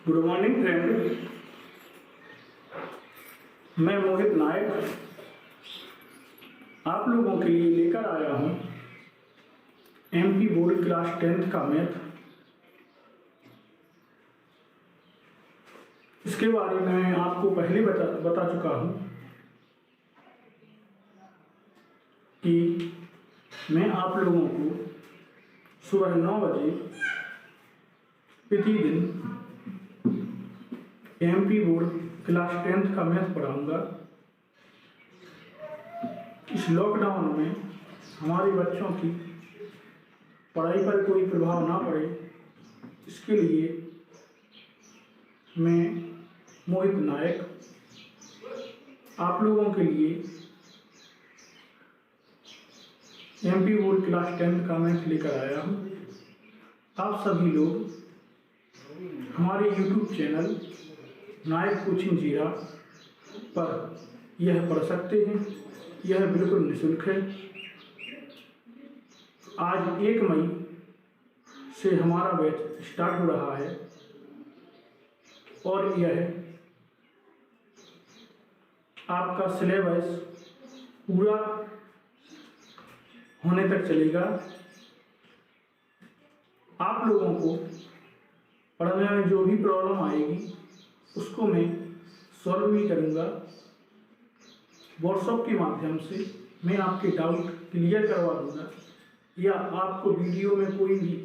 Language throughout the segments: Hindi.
Good morning friend. मैं मोहित नायक आप लोगों के लिए लेकर आया हूँ एमपी बोर्ड क्लास 10th का मैथ। इसके बारे में मैं आपको पहले बता चुका हूँ कि मैं आप लोगों को सुबह 9 बजे प्रतिदिन एमपी बोर्ड क्लास 10th का मैथ पढ़ाऊँगा। इस लॉकडाउन में हमारे बच्चों की पढ़ाई पर कोई प्रभाव ना पड़े, इसके लिए मैं मोहित नायक आप लोगों के लिए एमपी बोर्ड क्लास 10th का मैथ लेकर आया हूँ। आप सभी लोग हमारे यूट्यूब चैनल नायक कोचिंग जीरा पर यह पढ़ सकते हैं। यह बिल्कुल निःशुल्क है। आज 1 मई से हमारा बैच स्टार्ट हो रहा है और यह आपका सिलेबस पूरा होने तक चलेगा। आप लोगों को पढ़ने में जो भी प्रॉब्लम आएगी उसको मैं सॉल्व भी करूँगा। व्हाट्सएप के माध्यम से मैं आपके डाउट क्लियर करवा दूँगा, या आपको वीडियो में कोई भी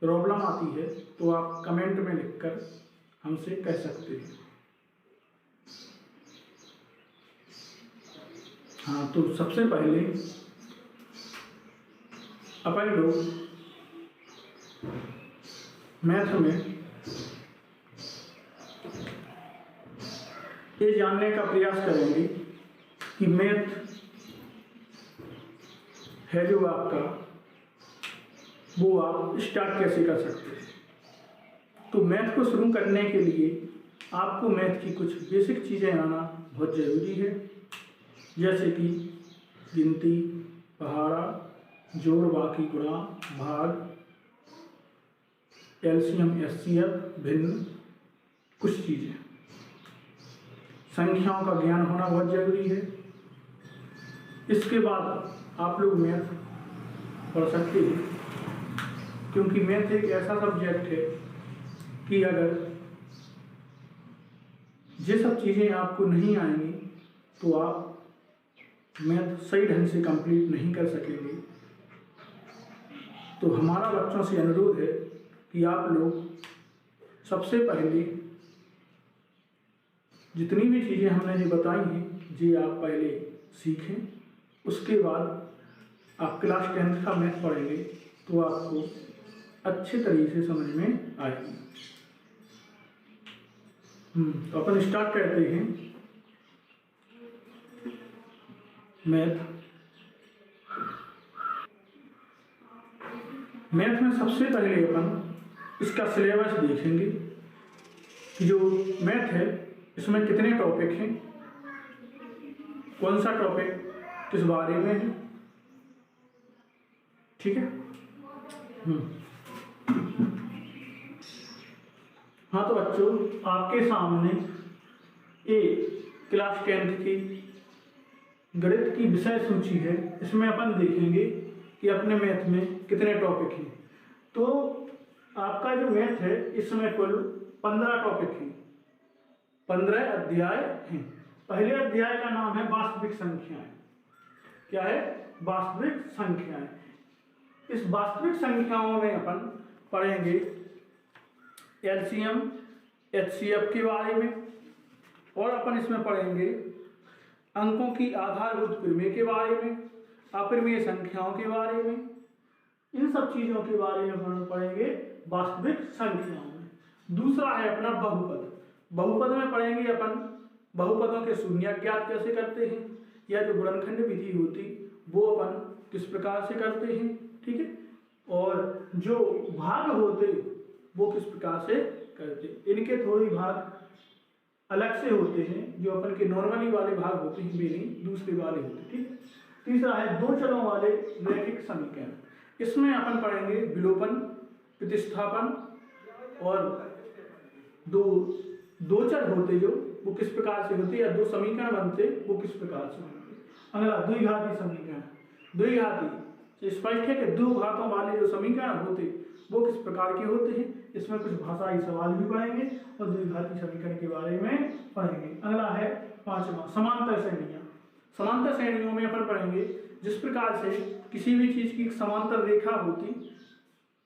प्रॉब्लम आती है तो आप कमेंट में लिखकर हमसे कह सकते हैं। हाँ, तो सबसे पहले अपन लोग मैथ में ये जानने का प्रयास करेंगे कि मैथ है जो आपका, वो आप स्टार्ट कैसे कर सकते हैं। तो मैथ को शुरू करने के लिए आपको मैथ की कुछ बेसिक चीज़ें आना बहुत ज़रूरी है, जैसे कि गिनती, पहाड़ा, जोड़, बाकी, गुणा, भाग, एलसीएम, एचसीएफ, भिन्न, कुछ चीज़ें। संख्याओं का ज्ञान होना बहुत ज़रूरी है। इसके बाद आप लोग मैथ पढ़ सकते हैं, क्योंकि मैथ एक ऐसा सब्जेक्ट है कि अगर ये सब चीज़ें आपको नहीं आएंगी तो आप मैथ सही ढंग से कंप्लीट नहीं कर सकेंगे। तो हमारा बच्चों से अनुरोध है कि आप लोग सबसे पहले जितनी भी चीज़ें हमने ये बताई हैं ये आप पहले सीखें। उसके बाद आप क्लास 10th का मैथ पढ़ेंगे तो आपको अच्छे तरीके से समझ में आएगी। तो अपन स्टार्ट करते हैं मैथ। मैथ में सबसे पहले अपन इसका सिलेबस देखेंगे कि जो मैथ है इसमें कितने टॉपिक हैं, कौन सा टॉपिक किस बारे में है। ठीक है। हाँ, तो बच्चों आपके सामने क्लास 10th की गणित की विषय सूची है। इसमें अपन देखेंगे कि अपने मैथ में कितने टॉपिक हैं। तो आपका जो मैथ है इसमें कुल 15 टॉपिक हैं, 15 अध्याय हैं। पहले अध्याय का नाम है वास्तविक संख्याएं। क्या है? वास्तविक संख्याएं। इस वास्तविक संख्याओं में अपन पढ़ेंगे एलसीएम, एचसीएफ के बारे में, और अपन इसमें पढ़ेंगे अंकों की आधारभूत प्रमेय के बारे में, अप्रमेय संख्याओं के बारे में। इन सब चीज़ों के बारे में अपन पढ़ेंगे वास्तविक संख्याओं में। दूसरा है अपना बहुपद। बहुपद में पढ़ेंगे अपन बहुपदों के शून्य ज्ञात कैसे करते हैं, या जो गुणनखंड विधि होती वो अपन किस प्रकार से करते हैं। ठीक है। और जो भाग होते वो किस प्रकार से करते। इनके थोड़ी भाग अलग से होते हैं, जो अपन के नॉर्मली वाले भाग होते हैं वे नहीं, दूसरे वाले होते हैं। ठीक। तीसरा है 2 चरों वाले रैखिक समीकरण। इसमें अपन पढ़ेंगे विलोपन, प्रतिस्थापन और दो चर होते जो वो किस प्रकार से होते, या दो समीकरण बनते वो किस प्रकार से बनते। अगला द्विघाती समीकरण। द्विघाती स्पष्ट है कि दो घातों वाले जो समीकरण होते वो किस प्रकार के होते हैं। इसमें कुछ भाषाई सवाल भी पढ़ेंगे और द्विघाती समीकरण के बारे में पढ़ेंगे। अगला है 5वां समांतर श्रेणियां। समांतर श्रेणियों में अपन पढ़ेंगे जिस प्रकार से किसी भी चीज की समांतर रेखा होती,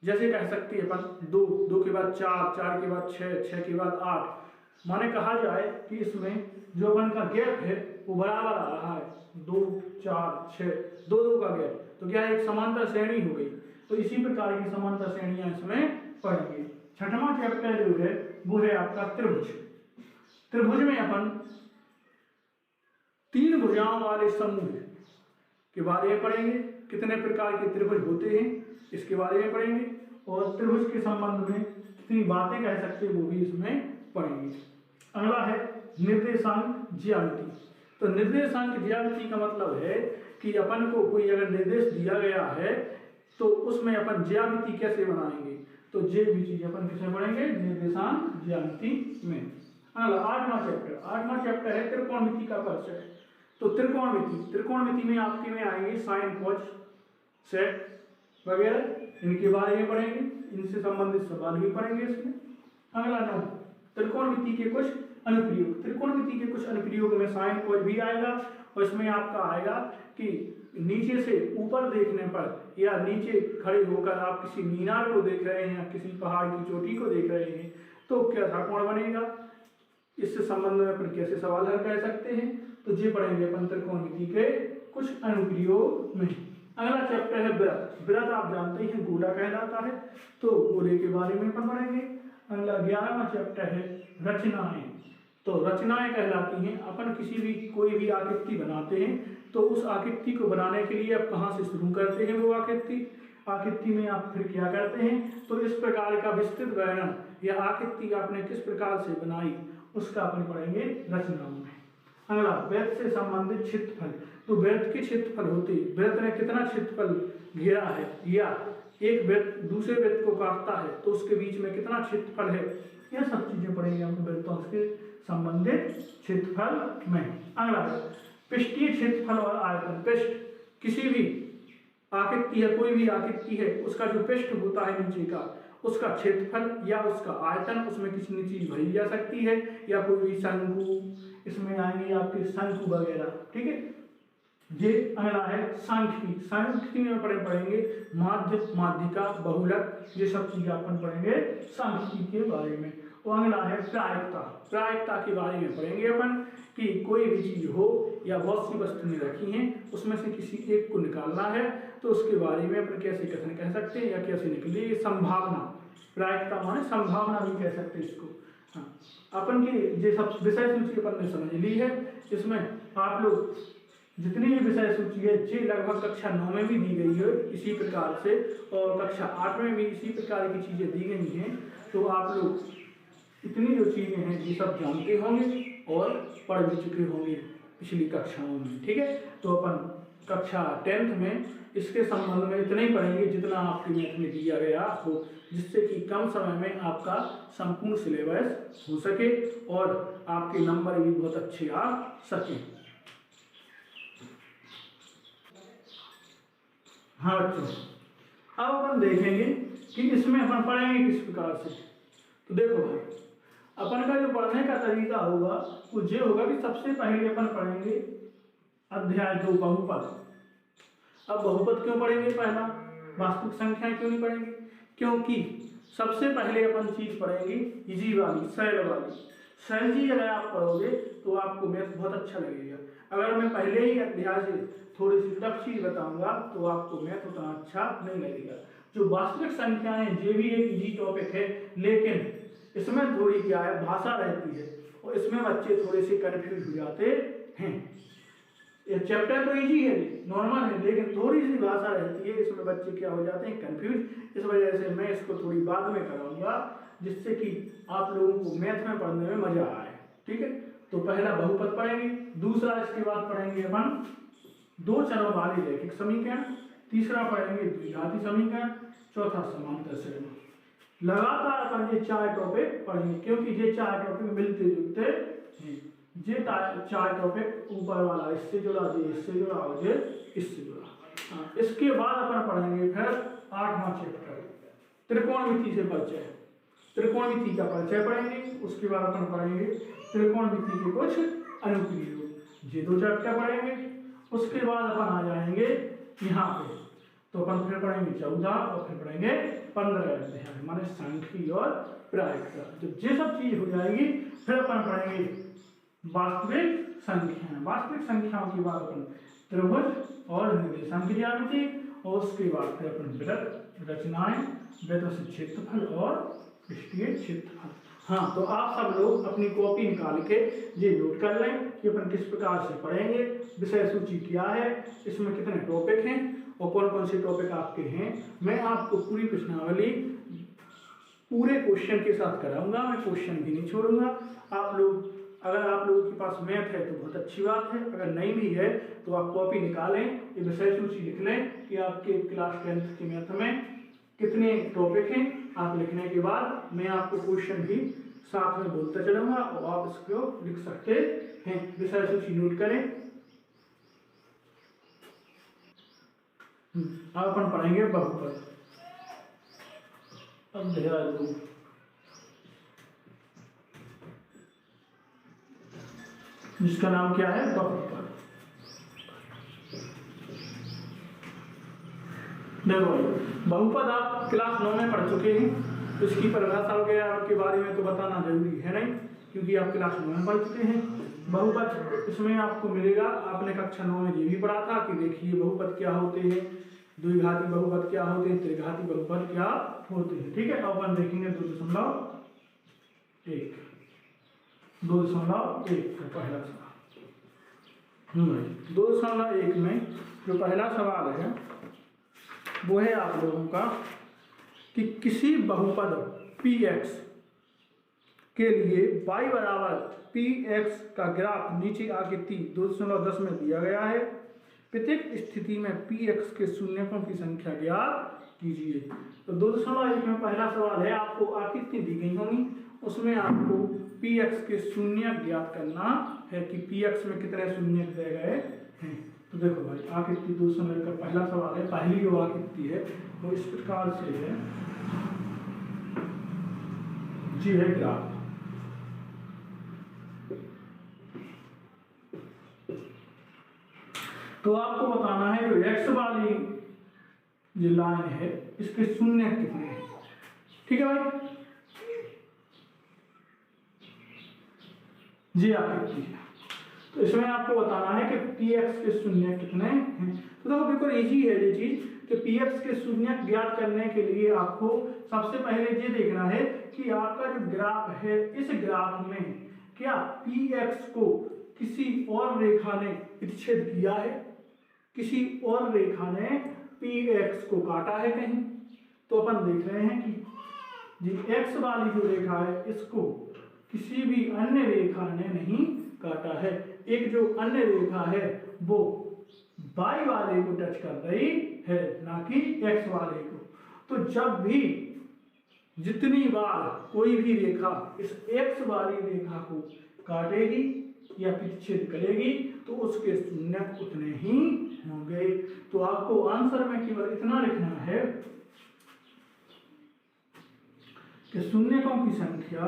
जैसे कह सकते हैं अपन 2, 2 के बाद 4, 4 के बाद 6, 6 के बाद 8। माने कहा जाए कि इसमें जो अपन का गैप है वो बराबर आ रहा है, 2, 4, 6, 2, 2 का गैप, तो क्या एक समांतर श्रेणी हो गई। तो इसी प्रकार की समांतर श्रेणियां इसमें पढ़ेंगे। 6वां चैप्टर जो है वो है आपका त्रिभुज। त्रिभुज में अपन 3 भुजाओं वाले समूह के बारे में पढ़ेंगे। कितने प्रकार के त्रिभुज होते हैं इसके बारे में पढ़ेंगे, और त्रिभुज के संबंध में कितनी बातें कह सकते हैं वो भी इसमें पढ़ेंगे। अगला है निर्देशांक ज्यामिति। तो निर्देशांक ज्यामिति का मतलब है कि अपन को कोई अगर निर्देश दिया गया है तो उसमें अपन ज्यामिति कैसे बनाएंगे। तो ये भी चीज अपन किसमें पढ़ेंगे, निर्देशांक ज्यामिति में। अगला 8वां चैप्टर है त्रिकोणमिति का परिचय। तो त्रिकोणमिति में आपके में आएंगे साइन, कॉस, सेक वगैरह, इनके बारे में पढ़ेंगे। इनसे संबंधित सवाल भी पढ़ेंगे इसमें। अगला 9 त्रिकोणमिति के कुछ अनुप्रयोग। त्रिकोणमिति के कुछ अनुप्रयोग में साइन, कॉस भी आएगा, और इसमें आपका आएगा कि नीचे से ऊपर देखने पर या नीचे खड़े होकर आप किसी मीनार को देख रहे हैं या किसी पहाड़ की चोटी को देख रहे हैं तो कैसा कोण बनेगा, इससे संबंध में अपन कैसे सवाल हल कर सकते हैं। तो ये पढ़ेंगे अपन त्रिकोणमिति के कुछ अनुप्रयोग में। अगला चैप्टर है वृत्त। वृत्त आप जानते हैं गोला कहलाता है, तो गोले के बारे में अपन पढ़ेंगे। अगला 11वां चैप्टर है रचनाएं। तो रचनाएं कहलाती हैं अपन किसी भी कोई भी आकृति बनाते हैं तो उस आकृति को बनाने के लिए आप कहाँ से शुरू करते हैं वो आकृति में आप फिर क्या करते हैं। तो इस प्रकार का विस्तृत वर्णन या आकृति आपने किस प्रकार से बनाई उसका अपन पढ़ेंगे रचनाओं में। अगला वृत्त से संबंधित क्षेत्रफल। तो वृत्त के क्षेत्रफल होते, वृत्त ने कितना क्षेत्रफल घेरा है या एक वृत्त दूसरे वृत्त को काटता है तो उसके बीच में कितना क्षेत्रफल है, यह सब चीजें पढ़ेंगे हम वृत्तों के संबंधित क्षेत्रफल में। अगला पृष्ठीय क्षेत्रफल और आयतन। पृष्ठ किसी भी आकृति है, कोई भी आकृति है, उसका जो पृष्ठ होता है नीचे का उसका क्षेत्रफल या उसका आयतन, उसमें किसी चीज भरी जा सकती है या कोई भी शंकु, इसमें आएंगे आपके शंकु वगैरह, ठीक है। ये अगला है सांख्यिकी। सांख्यिकी में पढ़ेंगे माध्य, माध्यिका, बहुलक, ये सब चीजें अपन पढ़ेंगे सांख्यिकी के बारे में। और अगला है प्रायिकता। प्रायिकता के बारे में पढ़ेंगे अपन कि कोई भी चीज हो या बहुत सी वस्तुएं रखी हैं उसमें से किसी एक को निकालना है तो उसके बारे में अपन कैसे कथन कह सकते हैं या कैसे निकले, संभावना। प्रायिकता माने संभावना भी कह सकते हैं इसको। हाँ, अपन की ये सब विषय सूची अपन ने समझ ली है। इसमें आप लोग जितनी भी विषय सूची है ये लगभग कक्षा 9 में भी दी गई है इसी प्रकार से, और कक्षा 8 में भी इसी प्रकार की चीजें दी गई हैं। तो आप लोग इतनी जो चीजें हैं ये सब जानते होंगे और पढ़ भी चुके होंगे पिछली कक्षाओं में, ठीक है। तो अपन कक्षा 10th में इसके संबंध में इतना ही पढ़ेंगे जितना आपके मैथ में दिया गया हो, जिससे कि कम समय में आपका संपूर्ण सिलेबस हो सके और आपके नंबर भी बहुत अच्छे आ सके। हाँ बच्चों, अब अपन देखेंगे कि इसमें अपन पढ़ेंगे किस प्रकार से। तो देखो भाई, अपन का जो पढ़ने का तरीका होगा वो ये होगा कि सबसे पहले अपन पढ़ेंगे अध्याय 2 बहुपद। अब बहुपद क्यों पढ़ेंगे, पहला वास्तविक संख्याएं क्यों नहीं पढ़ेंगे, क्योंकि सबसे पहले अपन चीज पढ़ेंगे इजी वाली, सरल वाली। सरल चीज अगर आप पढ़ोगे तो आपको मैथ बहुत अच्छा लगेगा। अगर मैं पहले ही अध्याय से थोड़ी सी टफ चीज बताऊंगा तो आपको मैथ उतना अच्छा नहीं लगेगा। जो वास्तविक संख्याएं ये भी एक इजी टॉपिक है, लेकिन इसमें थोड़ी क्या है भाषा रहती है और इसमें बच्चे थोड़े से कंफ्यूज हो जाते हैं। ये चैप्टर तो इजी है, नॉर्मल है, लेकिन थोड़ी सी भाषा रहती है, इसमें बच्चे क्या हो जाते हैं कंफ्यूज। इस वजह से मैं इसको थोड़ी बाद में कराऊंगा जिससे कि आप लोगों को मैथ में पढ़ने में मजा आए, ठीक है। तो पहला बहुपद पढ़ेंगे, दूसरा इसके बाद पढ़ेंगे अपन 2 चरों वाले रैखिक समीकरण, तीसरा पढ़ेंगे द्विघाती समीकरण, चौथा समांतर श्रेणी। लगातार अपन ये 4 टॉपिक पढ़ेंगे, क्योंकि ये 4 टॉपिक मिलते जुलते हैं। ये 4 टॉपिक ऊपर वाला इससे जुड़ा, ये इससे जुड़ा और ये इससे जुड़ा। इसके बाद अपन पढ़ेंगे फिर 8वां चैप्टर त्रिकोणमिति से परिचय। त्रिकोणमिति का परिचय पढ़ेंगे, उसके बाद अपन पढ़ेंगे त्रिकोणमिति के कुछ अनुप्रयोग। ये 2 चैप्टर पढ़ेंगे। उसके बाद अपन आ जाएंगे यहाँ पे, तो अपन फिर पढ़ेंगे 14 और फिर पढ़ेंगे 15 अध्याय, माने सांख्यिकी और प्रायिकता। जब ये सब चीज हो जाएगी फिर अपन पढ़ेंगे वास्तविक संख्या। वास्तविक संख्याओं के बाद अपन त्रिभुज और निर्देशांक की ज्यामिति, और उसके बाद फिर अपन वृत्त, रचनाएं, वृत्तों से क्षेत्रफल और पृष्ठीय क्षेत्रफल। हाँ, तो आप सब लोग अपनी कॉपी निकाल के ये नोट कर लें कि अपन किस प्रकार से पढ़ेंगे, विषय सूची क्या है, इसमें कितने टॉपिक हैं और कौन कौन से टॉपिक आपके हैं। मैं आपको पूरी प्रश्नावली पूरे क्वेश्चन के साथ कराऊंगा, मैं क्वेश्चन भी नहीं छोड़ूंगा। आप लोग, अगर आप लोगों के पास मैथ है तो बहुत अच्छी बात है, अगर नहीं भी है तो आप कॉपी निकालें, ये विषय सूची लिख लें कि आपके क्लास 10th के मैथ में कितने टॉपिक हैं। आप लिखने के बाद मैं आपको क्वेश्चन भी साथ में बोलता चलूंगा और आप इसको लिख सकते हैं। विषय सूची नोट करें। अब अपन पढ़ेंगे बहुपद। अध्याय 2। जिसका नाम क्या है, बहुपद। देखो बहुपद आप क्लास 9 में पढ़ चुके हैं, तो इसकी परिभाषा वगैरह के बारे में तो बताना जरूरी है नहीं, क्योंकि आप क्लास 9 में पढ़ चुके हैं। बहुपद इसमें आपको मिलेगा, आपने कक्षा 9 में ये भी पढ़ा था कि देखिए बहुपद क्या होते हैं, द्विघाती बहुपद क्या होते हैं, त्रिघाती बहुपद क्या होते हैं। ठीक है, अब अपन देखेंगे 2.1 का पहला सवाल। 2.1 में जो पहला सवाल है वो है आप लोगों का कि किसी बहुपद px के लिए y बराबर px का ग्राफ नीचे आकृति 2.10 में दिया गया है। प्रत्येक स्थिति में px के शून्यकों की संख्या ज्ञात कीजिए। तो 2.1 में पहला सवाल है, आपको आकृति दी गई होंगी, उसमें आपको px के शून्य ज्ञात करना है कि px में कितने शून्य दिए गए हैं। तो देखो भाई, आकृति 2.1 का पहला सवाल है, पहली जो आकृति है वो इस प्रकार से है, जी है ग्राफ। तो आपको बताना है जो x वाली जो लाइन है इसके शून्य कितने हैं। ठीक है भाई, जी आकृति है, तो इसमें आपको बताना है कि px के शून्य कितने हैं। तो देखो बिल्कुल इजी है ये चीज कि px के शून्य ज्ञात करने के लिए आपको सबसे पहले ये देखना है कि आपका जो ग्राफ है, इस ग्राफ में क्या px को किसी और रेखा ने प्रतिच्छेद किया है, किसी और रेखा ने px को काटा है कहीं। तो अपन देख रहे हैं कि जी x वाली जो रेखा है इसको किसी भी अन्य रेखा ने नहीं काटा है। एक जो अन्य रेखा है वो y वाले को टच कर रही है, ना कि x वाले को। तो जब भी जितनी बार कोई भी रेखा इस x वाली रेखा को काटेगी या प्रतिच्छेद करेगी तो उसके शून्य उतने ही होंगे। तो आपको आंसर में केवल इतना लिखना है कि शून्यकों की संख्या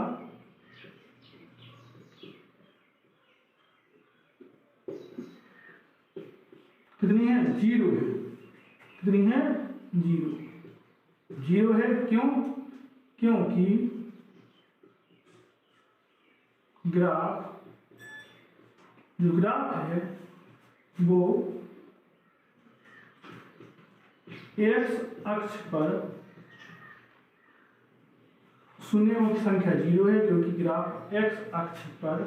कितनी है, 0 है। कितनी है, 0 है। क्यों? क्योंकि जो ग्राफ है वो x अक्ष पर शून्यों की संख्या 0 है, क्योंकि ग्राफ x अक्ष पर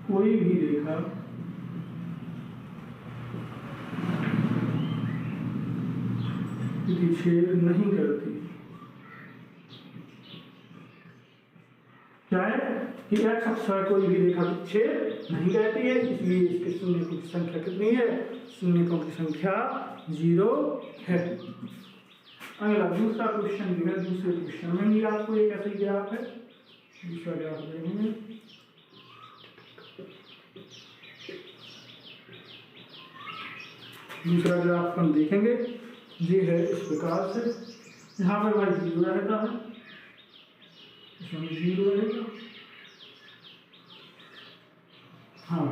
कोई भी रेखा प्रतिच्छेद नहीं करती। क्या है कि x अक्ष पर कोई भी रेखा प्रतिच्छेद नहीं करती है, इसलिए इसके शून्यकों की संख्या कितनी है, शून्यकों की संख्या 0 है। अगला दूसरा क्वेश्चन जो है, दूसरे क्वेश्चन में भी आपको एक ऐसे ग्राफ है, दूसरा ग्राफ देखेंगे। दूसरा ग्राफ हम देखेंगे, ये है इस प्रकार से, यहाँ पर भाई 0 रहता है, इसमें 0 रहेगा। हाँ,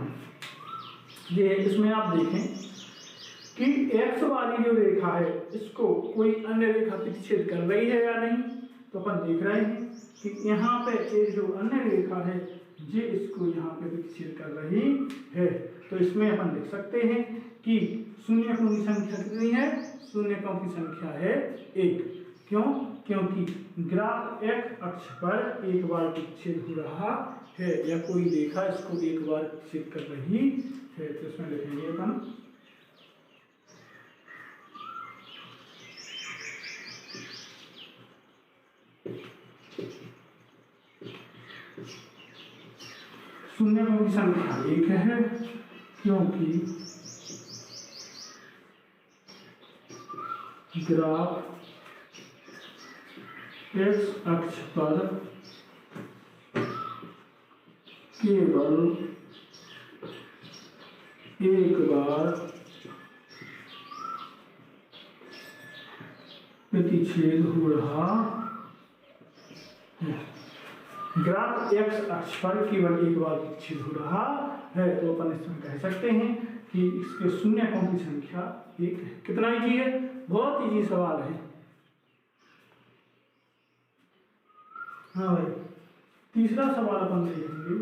ये इसमें आप देखें कि x वाली जो रेखा है इसको कोई अन्य रेखा प्रतिच्छेद कर रही है या नहीं। तो अपन देख रहे हैं कि यहाँ पे एक जो अन्य रेखा है ये इसको यहाँ पे प्रतिच्छेद कर रही है। तो इसमें अपन लिख सकते हैं कि शून्यकों की संख्या कितनी है, शून्यकों की संख्या है 1। क्यों? क्योंकि ग्राफ x अक्ष पर एक बार प्रतिच्छेद हो रहा है, या कोई रेखा इसको एक बार प्रतिच्छेद कर रही है। तो इसमें लिखेंगे अपन शून्यकों की संख्या 1 है, क्योंकि ग्राफ x अक्ष पर केवल एक बार प्रतिच्छेद हो रहा है। ग्राफ x अक्ष पर केवल एक बार प्रतिच्छेद हो रहा है, तो अपन इसमें कह सकते हैं कि इसके शून्यकों की संख्या 1 है। कितना इजी है, बहुत इजी सवाल है। हाँ भाई, तीसरा सवाल अपन देखेंगे।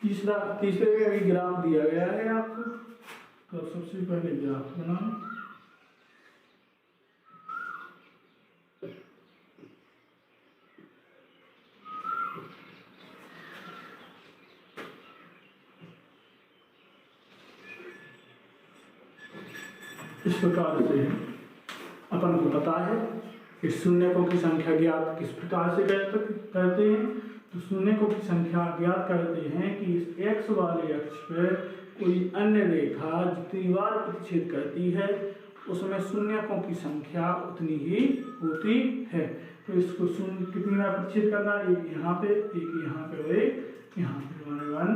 तीसरे में भी ग्राफ दिया गया है आपको, तो सबसे पहले ग्राफ बनाओ। इस प्रकार से अपन को पता है कि शून्यकों की संख्या ज्ञात किस प्रकार से करते हैं। तो शून्यकों की संख्या ज्ञात करते हैं कि इस x वाले अक्ष पर कोई अन्य रेखा जितनी बार प्रतिच्छेद करती है उसमें शून्यकों की संख्या उतनी ही होती है। तो इसको शून्य कितनी बार प्रतिच्छेद करना है, एक यहाँ पे, एक यहाँ पे और एक यहाँ पे, 1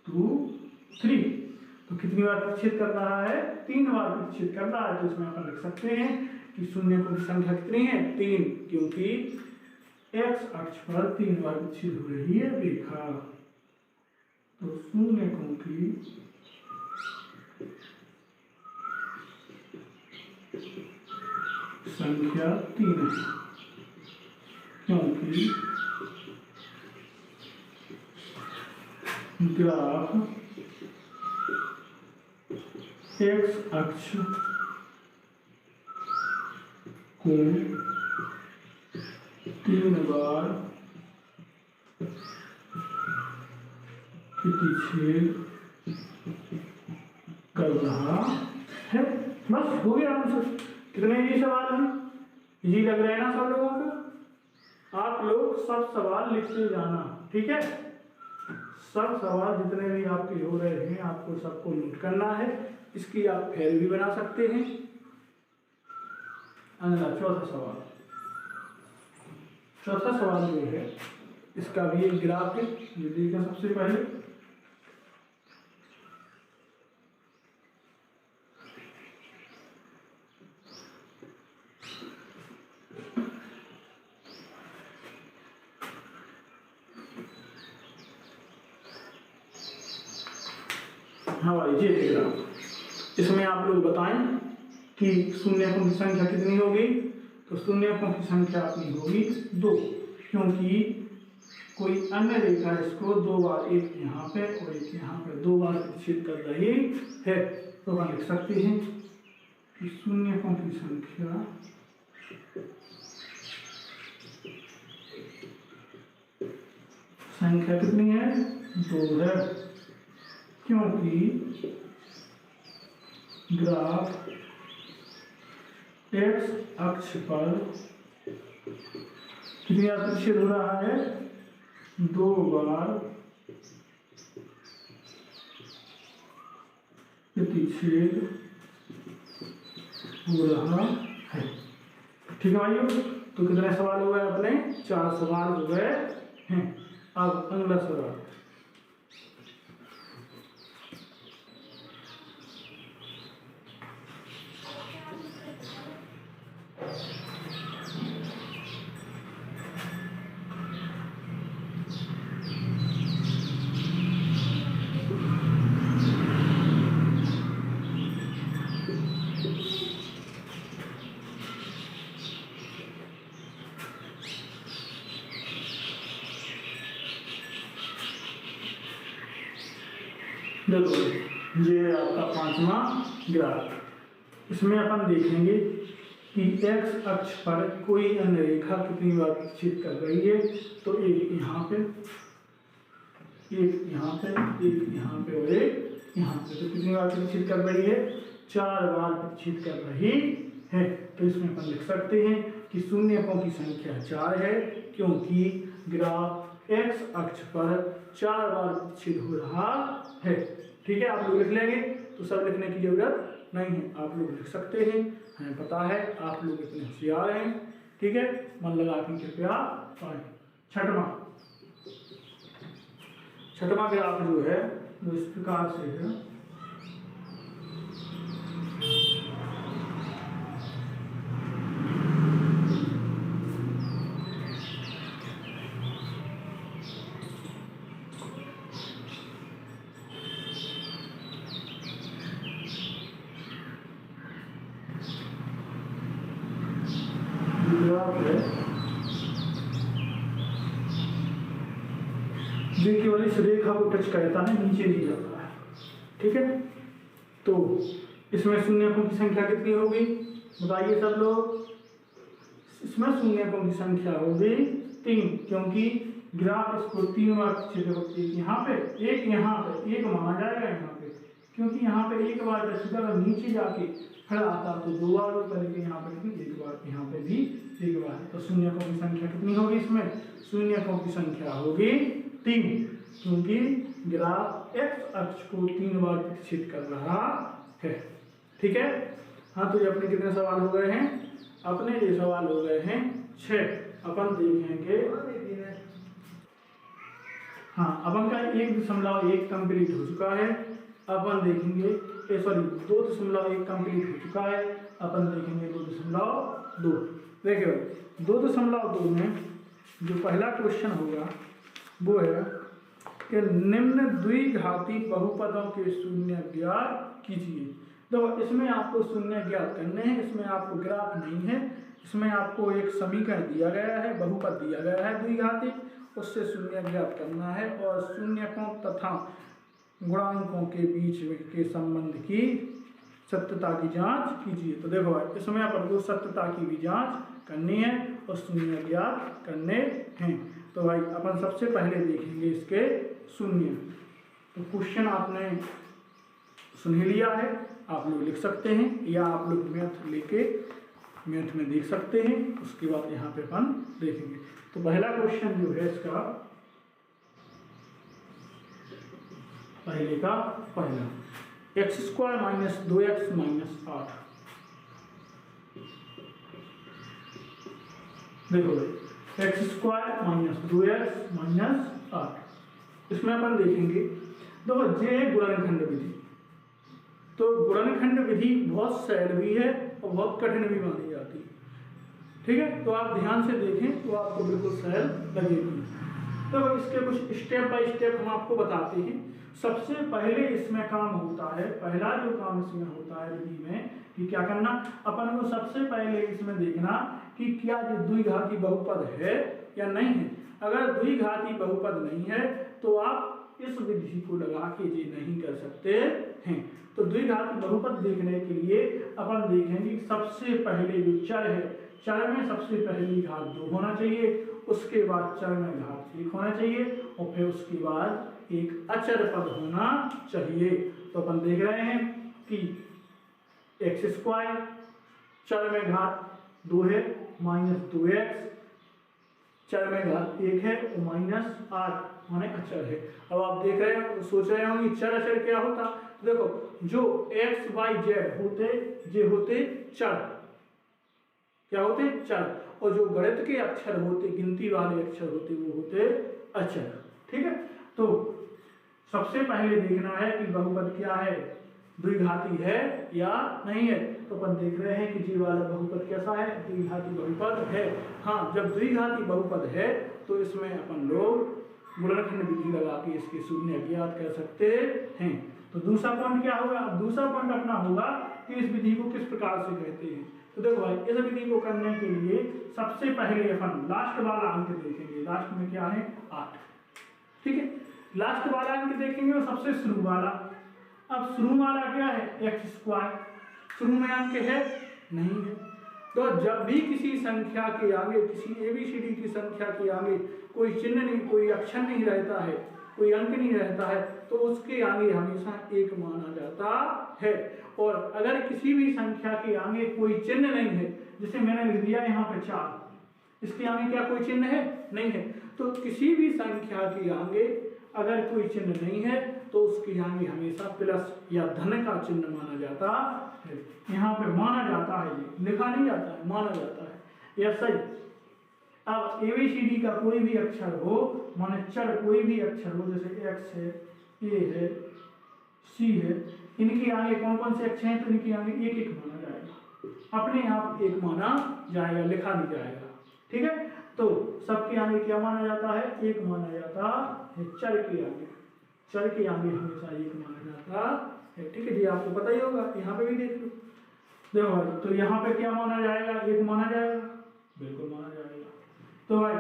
2 3। तो कितनी बार प्रतिच्छेद कर रहा है, 3 बार प्रतिच्छेद कर रहा है। तो इसमें अपन लिख सकते हैं कि शून्यकों की संख्या कितनी है, 3, क्योंकि x अक्ष पर 3 बार प्रतिच्छेद हो रही है रेखा। तो शून्यकों की संख्या 3 है, क्योंकि ग्राफ x अक्ष को 3 बार प्रतिच्छेद कर रहा है। बस हो गया आंसर। कितने इजी सवाल हैं, इजी लग रहे हैं ना सब लोगों को। आप लोग सब सवाल लिखते जाना, ठीक है। सब सवाल जितने भी आपके हो रहे हैं आपको सबको नोट करना है। इसकी आप फेर भी बना सकते हैं। अगला चौथा सवाल जो है इसका भी एक ग्राफ है, ये देखिए सबसे पहले। हाँ भाई, ये ग्राफ, इसमें आप लोग बताएं कि शून्यकों की संख्या कितनी होगी। तो शून्यकों की संख्या अपनी होगी 2, क्योंकि कोई अन्य रेखा इसको 2 बार, एक यहाँ पे और एक यहाँ पे 2 बार प्रतिच्छेद कर रही है। तो हम लिख सकते हैं कि शून्यकों की संख्या कितनी है, 2 है, क्योंकि ग्राफ x अक्ष पर कितनी बार प्रतिच्छेद हो रहा है, 2 बार प्रतिच्छेद हो रहा है। ठीक है भाइयों, तो कितने सवाल हो गए अपने? 4 सवाल हो गए हैं। अब अगला सवाल, देखो ये आपका 5वां ग्राफ। इसमें अपन देखेंगे कि x अक्ष पर कोई अन्य रेखा कितनी बार प्रक्षेप कर रही है। तो एक यहाँ पे, एक यहाँ पे, एक यहाँ पे और एक यहाँ पे। तो कितनी बार प्रक्षेप कर रही है? 4 बार प्रक्षेप कर रही है। तो इसमें अपन लिख सकते हैं कि शून्यकों की संख्या 4 है, क्योंकि ग्राफ x अक्ष पर 4 बार प्रक्षेप हो रहा है। ठीक है, आप लोग लिख लेंगे, तो सब लिखने की जरूरत नहीं है, आप लोग लिख सकते हैं, हमें पता है आप लोग इतने होशियार हैं। ठीक है, मन लगा के कृपया पढ़ें। छठवां ग्राफ जो है वो इस प्रकार से है। केवल इस रेखा को टच करता है, नीचे नहीं जाता है। ठीक है, तो इसमें शून्यकों की संख्या कितनी होगी बताइए सब लोग? इसमें शून्यकों की संख्या होगी 3, क्योंकि ग्राफ इसको 3 बार प्रक्षेप, एक यहाँ पे, एक यहाँ पे, एक माना जाएगा यहाँ पे, क्योंकि यहाँ पे एक बार अगर नीचे जाके फिर आता तो 2 बार करके यहाँ पे, लेकिन एक बार यहाँ पे भी एक बार। तो शून्यकों की संख्या कितनी होगी इसमें? शून्यकों की संख्या होगी 3, क्योंकि ग्राफ x अक्ष को 3 बार प्रक्षेप कर रहा है। ठीक है, हाँ, तो ये अपने कितने सवाल हो गए हैं? अपने ये सवाल हो गए हैं 6। अपन देखेंगे, हाँ, अपन का 1.1 कंप्लीट हो चुका है। अपन देखेंगे 2.1 कंप्लीट हो चुका है। अपन देखेंगे 2.2। देखिए 2.2 में जो पहला क्वेश्चन होगा वो है कि निम्न द्विघाती बहुपदों के शून्य ज्ञात कीजिए। देखो इसमें आपको शून्य ज्ञात करने हैं, इसमें आपको ग्राफ नहीं है, इसमें आपको एक समीकरण दिया गया है, बहुपद दिया गया है द्विघाती, उससे शून्य ज्ञात करना है और शून्यकों तथा गुणांकों के बीच के संबंध की सत्यता की जांच कीजिए। तो देखो इसमें अपन को सत्यता की भी जांच करनी है और शून्य ज्ञात करने हैं। तो भाई अपन सबसे पहले देखेंगे इसके शून्य। तो क्वेश्चन आपने सुन ही लिया है, आप लोग लिख सकते हैं या आप लोग मैथ में देख सकते हैं, उसके बाद यहाँ पे अपन देखेंगे। तो पहला क्वेश्चन जो है इसका पहले का पहला, x² - 2x - 8। देखो भाई x² - 2x - 8, इसमें अपन देखेंगे देखो जे गुणनखंड विधि। तो गुणनखंड विधि बहुत सरल भी है और बहुत कठिन भी मानी जाती है। ठीक है, तो आप ध्यान से देखें तो आपको बिल्कुल सरल लगेगी। तो इसके कुछ स्टेप बाय स्टेप हम आपको बताते हैं। सबसे पहले इसमें काम होता है, पहला जो काम इसमें होता है विधि में कि क्या करना, अपन को सबसे पहले इसमें देखना कि क्या ये द्विघाती बहुपद है या नहीं है। अगर द्विघाती बहुपद नहीं है तो आप इस विधि को लगा के ये नहीं कर सकते हैं। तो द्विघाती बहुपद देखने के लिए अपन देखेंगे सबसे पहले जो चर है, चर में सबसे पहली घात 2 होना चाहिए, उसके बाद चर में घात 1 होना चाहिए और फिर उसके बाद एक अचर पद होना चाहिए। तो अपन देख रहे हैं कि x² चर में घात 2 है, -2x चर में घात 1 है और -8 माने अचर है। अब आप देख रहे हो, सोच रहे होंगे चर अचर क्या होता, तो देखो जो एक्स वाई जेड होते ये होते चर, क्या होते चर, और जो गणित के अक्षर होते गिनती वाले अक्षर होते वो होते अचर। ठीक है, तो सबसे पहले देखना है कि बहुपद क्या है, द्विघाती है या नहीं है। तो अपन देख रहे हैं कि जी वाला बहुपद कैसा है, द्विघाती बहुपद है। हाँ, जब द्विघाती बहुपद है तो इसमें अपन लोग गुणनखंड विधि लगा के इसके शून्य अज्ञात कर सकते हैं। तो दूसरा पॉइंट क्या होगा, दूसरा पॉइंट अपना होगा कि इस विधि को किस प्रकार से कहते हैं। तो देखो भाई, इस विधि को करने के लिए सबसे पहले अपन लास्ट वाला अंक देखेंगे। लास्ट में क्या है 8, ठीक है, लास्ट वाला अंक देखेंगे और सबसे शुरू वाला। अब शुरू वाला क्या है एक्स स्क्वायर, शुरू में अंक है नहीं है। तो जब भी किसी संख्या के आगे, किसी ABCD की संख्या के आगे कोई चिन्ह नहीं, कोई अक्षर नहीं रहता है, कोई अंक नहीं रहता है, तो उसके आगे हमेशा 1 माना जाता है। और अगर किसी भी संख्या के आगे कोई चिन्ह नहीं है, जैसे मैंने लिख दिया यहाँ पे 4, इसके आगे क्या कोई चिन्ह है, नहीं है, तो किसी भी संख्या के आगे अगर कोई चिन्ह नहीं है तो उसके आगे हमेशा प्लस या धन का चिन्ह माना जाता है। यहाँ पे माना जाता है, लिखा नहीं जाता है, माना जाता है, यह सही। अब ABCD का कोई भी अक्षर हो, माने चर कोई भी अक्षर हो, जैसे X है, A है, C है, इनके आगे कौन कौन से अक्षर हैं, तो इनके आगे 1 माना जाएगा, अपने आप 1 माना जाएगा, लिखा नहीं जाएगा। ठीक है, तो सबके आगे क्या माना जाता है, 1 माना जाता है। चर के आगे, चर के आगे हमेशा 1 माना जाता है। ठीक है जी, आपको पता ही होगा, यहाँ पे भी देख लो। देखो भाई, तो यहाँ पे क्या माना जाएगा, 1 माना जाएगा, बिल्कुल माना जाएगा। तो भाई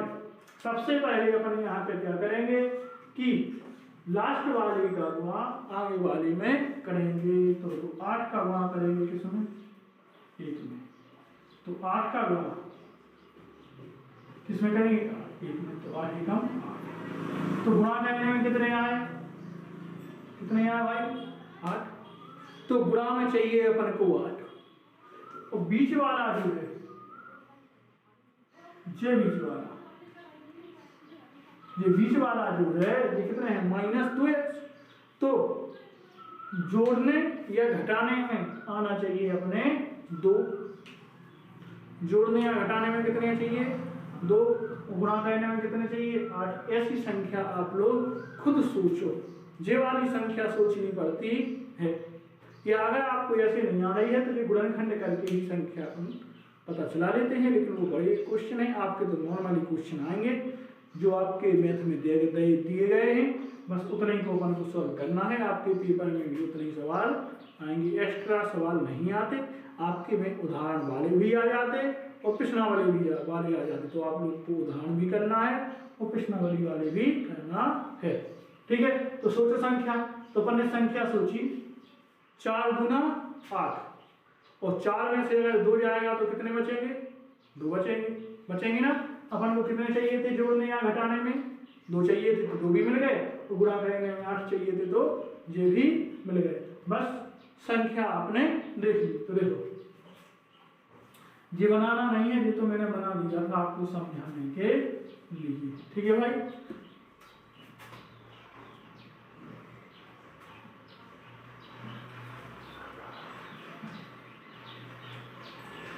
सबसे पहले अपन यहाँ पे क्या करेंगे कि लास्ट वाले का गुणा आगे वाले में करेंगे। तो 8 का गुणा करेंगे किसमें, 1 में। तो 8 का गुणा किसमें करेंगे, 1 में। तो 8 एकम 8। तो गुणा करने में कितने आए, कितने आए भाई, 8। तो गुणा में चाहिए अपन को 8, और बीच वाला जो है, ये बीच वाला, ये बीच वाला जो है ये कितने हैं, -2x। तो जोड़ने या घटाने में आना चाहिए अपने 2, जोड़ने या घटाने में कितने चाहिए, 2, गुणा करने में कितने चाहिए, 8। ऐसी संख्या आप लोग खुद सोचो, ये वाली संख्या सोचनी पड़ती है, या अगर आपको ऐसे नहीं आ रही है तो ये गुणनखंड करके ही संख्या पता चला लेते हैं। लेकिन वो बड़े क्वेश्चन है आपके, तो नॉर्मली क्वेश्चन आएंगे जो आपके मैथ में दिए गए हैं, बस उतने ही को अपन को सॉल्व करना है। आपके पेपर में भी उतने ही सवाल आएंगे, एक्स्ट्रा सवाल नहीं आते आपके में, उदाहरण वाले भी आ जाते और प्रश्नावली भी वाले आ जाते। तो आप लोग को उदाहरण भी करना है और प्रश्नावली वाले भी करना है। ठीक है, तो सोचो संख्या। तो अपन ने संख्या सोची 4 दूना 8, और 4 में से अगर 2 जाएगा तो कितने बचेंगे, 2 बचेंगे ना। अपन को कितने चाहिए थे जोड़ने या घटाने में, 2 चाहिए थे, तो 2 भी मिल गए। तो गुणा करने में 8 चाहिए थे, तो ये भी मिल गए। बस संख्या आपने देख ली। तो देखो ये बनाना नहीं है, ये तो मैंने बना दिया था आपको समझाने के लिए। ठीक है भाई,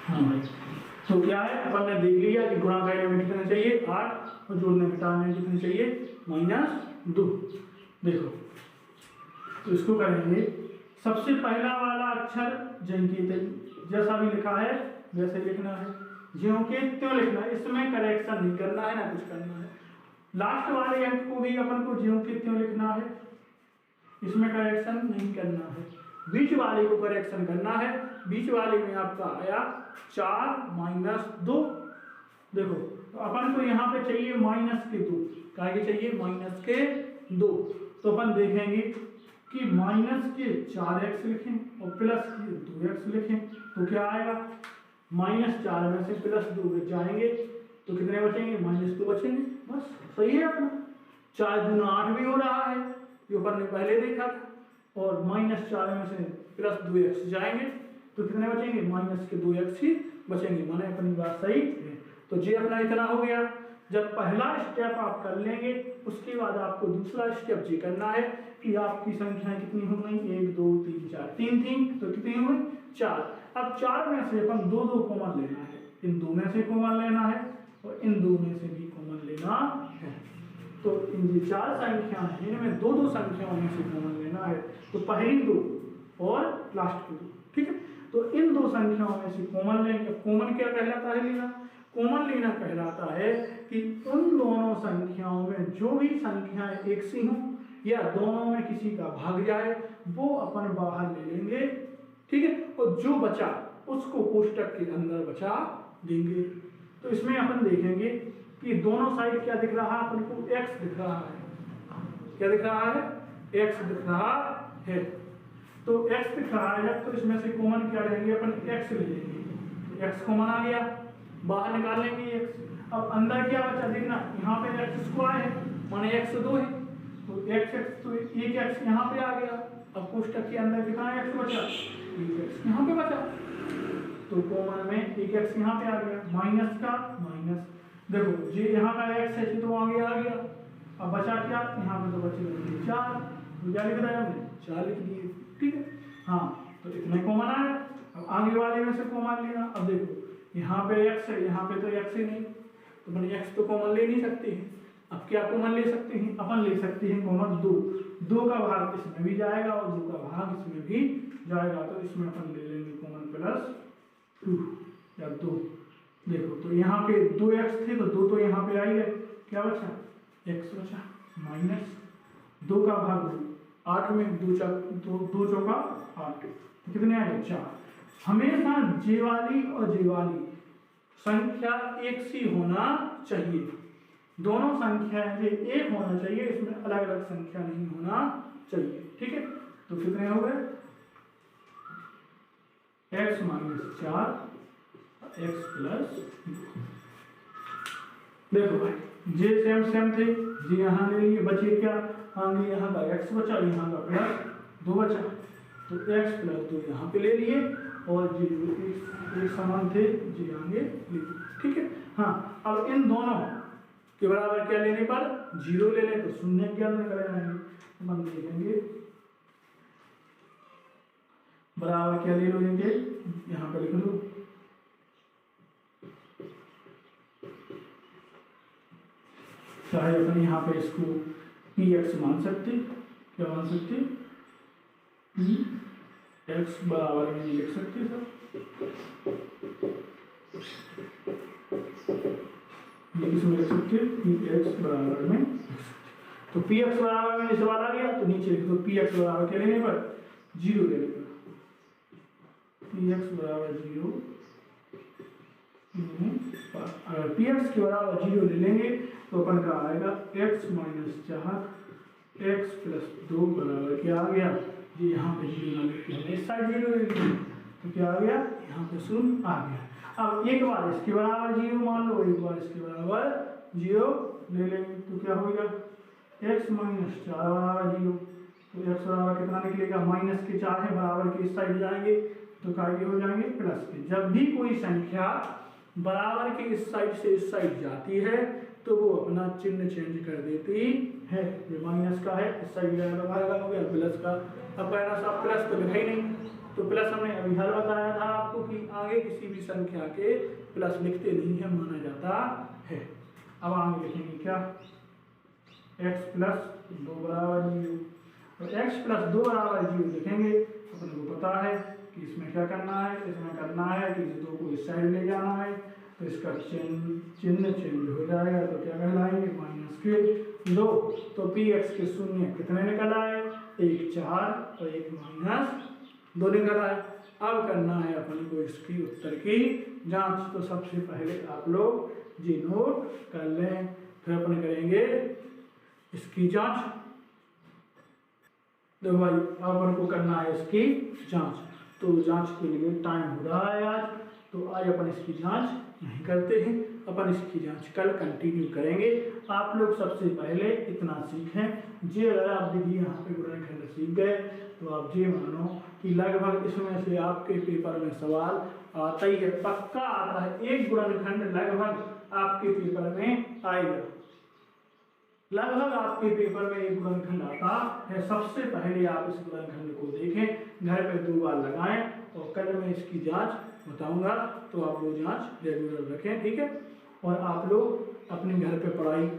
हाँ भाई, तो क्या है अपन ने देख लिया कि गुणा करने में कितने चाहिए 8, और जोड़ने घटाने में कितने चाहिए -2। देखो तो इसको करेंगे, सबसे पहला वाला अक्षर जैसा भी लिखा है वैसे लिखना है, ज्यों के त्यों लिखना है, इसमें करेक्शन नहीं करना है ना कुछ करना है। लास्ट वाले अंक को भी अपन को ज्यों के त्यों लिखना है, इसमें करेक्शन नहीं करना है। बीच वाले को करेक्शन करना है। बीच वाले में आपका आया 4 - 2। देखो तो अपन को यहाँ पे चाहिए -2, क्या चाहिए -2। तो अपन देखेंगे कि -4x लिखें और +2x लिखें, तो क्या आएगा, -4 में से +2 जाएंगे तो कितने बचेंगे, -2 बचेंगे। बस सही है अपना। 4 दूना 8 भी हो रहा है, जो अपन ने पहले देखा था, और -4 में से +2x जाएंगे तो कितने बचेंगे, -2x ही बचेंगे। माने अपनी बात सही है। तो ये अपना इतना हो गया। जब पहला स्टेप आप कर लेंगे उसके बाद आपको दूसरा स्टेप ये करना है कि आपकी संख्याएं कितनी हो गई, 1 2 3 4, 3 थी तो कितनी हो गई 4। अब 4 में से अपन 2 2 कॉमन लेना है, इन 2 में से कॉमन लेना है और इन 2 में से भी कॉमन लेना है। तो इन ये 4 संख्या है इनमें 2 2 संख्याओं में से कॉमन लेना है, तो पहली 2 और लास्ट की 2, ठीक है। तो इन 2 संख्याओं में से कॉमन लेंगे। कॉमन क्या कहलाता है लेना? कॉमन लेना कहलाता है कि उन दोनों संख्याओं में जो भी संख्याएं एक सी हों या दोनों में किसी का भाग जाए वो अपन बाहर ले लेंगे, ठीक है, और जो बचा उसको कोष्टक के अंदर बचा देंगे। तो इसमें अपन देखेंगे कि दोनों साइड क्या दिख रहा है, अपन को x दिख रहा है। क्या दिख रहा है? x दिख रहा है। तो x दिख रहा है तो इसमें से कॉमन क्या लेंगे, अपन x ले लेंगे। x कॉमन आ गया, बाहर निकाल लेंगे x। अब अंदर क्या बचा देखना, यहाँ पे x स्क्वायर है माने x 2 है, तो x तो एक x यहाँ पे आ गया। अब कोष्टक के अंदर कितना x बचा, एक x यहाँ पे बचा, तो कॉमन में एक x यहाँ पे आ गया, माइनस का माइनस। देखो ये यहाँ का x है तो आगे आ गया। अब बचा क्या, यहाँ पे तो बचे 4, तो क्या लिख रहा है हमने 4 लिख दिए, ठीक है। हाँ तो इतने कॉमन आया। अब आगे वाले में से कॉमन लेना। अब देखो यहाँ पे x है, यहाँ पे तो x ही नहीं, तो मैंने x तो कॉमन ले नहीं सकते हैं। अब क्या कॉमन ले सकते हैं, अपन ले सकते हैं कॉमन 2। 2 का भाग इसमें भी जाएगा और 2 का भाग इसमें भी जाएगा, तो इसमें अपन ले लेंगे कॉमन +2 या 2। देखो तो यहाँ पे 2x थे तो 2 तो यहाँ पे आई है, क्या बचा x बचा माइनस 2 का भाग 8 में 2 चौका 8, कितने आए 4। हमेशा जे वाली और जे वाली संख्या एक सी होना चाहिए, दोनों संख्याएं जे एक होना चाहिए, इसमें अलग अलग संख्या नहीं होना चाहिए, ठीक है। तो कितने हो गए x - 4 x +2। देखो भाई जे सेम थे, जे यहाँ ले लिए, बचे क्या आगे यहाँ का x बचा, यहाँ का +2 बचा, तो x +2 यहाँ पे ले लिए और जे एक समान थे जे आगे ले लिए, ठीक है। हाँ अब इन दोनों के बराबर क्या लेने पर 0 ले लें तो शून्य क्या निकल आएंगे, हम देखेंगे बराबर क्या ले लेंगे, यहाँ पर लिख लो चाहे अपन यहाँ पे इसको px मान सकते, क्या मान सकते px बराबर में लिख सकते सर, इसमें लिख सकते px बराबर में। तो px बराबर में सवाल आ गया तो नीचे लिख दो px बराबर क्या लेने पर 0 लेने पर, px बराबर 0। अगर px के बराबर 0 ले लेंगे तो अपन का आएगा x - 4 x +2 बराबर क्या आ गया, ये यहाँ पे 0 लिखते हैं, इस साइड 0 ले लिया तो क्या आ गया, यहाँ पे 0 आ गया। अब एक बार इसके बराबर 0 मान लो, एक बार इसके बराबर 0 ले लेंगे तो क्या होगा x - 4 बराबर 0, तो x बराबर कितना निकलेगा, माइनस के 4 है बराबर के इस साइड जाएंगे तो काय हो जाएंगे प्लस के। जब भी कोई संख्या बराबर के इस साइड से इस साइड जाती है तो वो अपना चिन्ह चेंज कर देती है। ये माइनस का है इस साइड जाएगा हो गया प्लस का, अब कहना साहब प्लस तो लिखा ही नहीं, तो प्लस हमने अभी हल बताया था आपको कि आगे किसी भी संख्या के प्लस लिखते नहीं है, माना जाता है। अब आगे लिखेंगे क्या x + 2 बराबर 0, तो x + 2 बराबर 0 लिखेंगे। अपन को पता है कि इसमें क्या करना है, इसमें करना है कि इस 2 को इस साइड ले जाना है, तो इसका चिन्ह चेंज हो जाएगा तो क्या कहलाएंगे -2। तो px के शून्य कितने निकल आए, 1 4 और 1 -2 निकल आए। अब करना है अपन को इसकी उत्तर की जांच, तो सबसे पहले आप लोग जी नोट कर लें, फिर अपन करेंगे इसकी जांच। देखो भाई अपन को करना है इसकी जांच, तो जांच के लिए टाइम हो रहा है आज, तो आज अपन इसकी जांच नहीं करते हैं। अपन इसकी जांच कल कंटिन्यू करेंगे। आप लोग सबसे पहले इतना सीखें जे अगर आप दीदी यहाँ पे गुणनखंड सीख गए तो आप ये मानो कि लगभग इसमें से आपके पेपर में सवाल आता ही है, पक्का आता है। एक गुणनखंड लगभग आपके पेपर में आएगा, लगभग आपके पेपर में एक गुणनखंड आता है। सबसे पहले आप इस गुणनखंड को देखें, घर पे 2 बार लगाएं और कल मैं इसकी जांच बताऊंगा, तो आप लोग जांच रेगुलर रखें, ठीक है। और आप लोग अपने घर पे पढ़ाई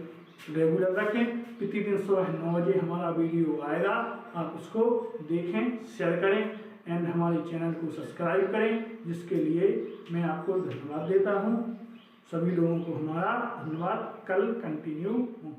रेगुलर रखें। प्रतिदिन सुबह 9 बजे हमारा वीडियो आएगा, आप उसको देखें, शेयर करें एंड हमारे चैनल को सब्सक्राइब करें, जिसके लिए मैं आपको धन्यवाद देता हूँ। सभी लोगों को हमारा धन्यवाद। कल कंटिन्यू हूँ।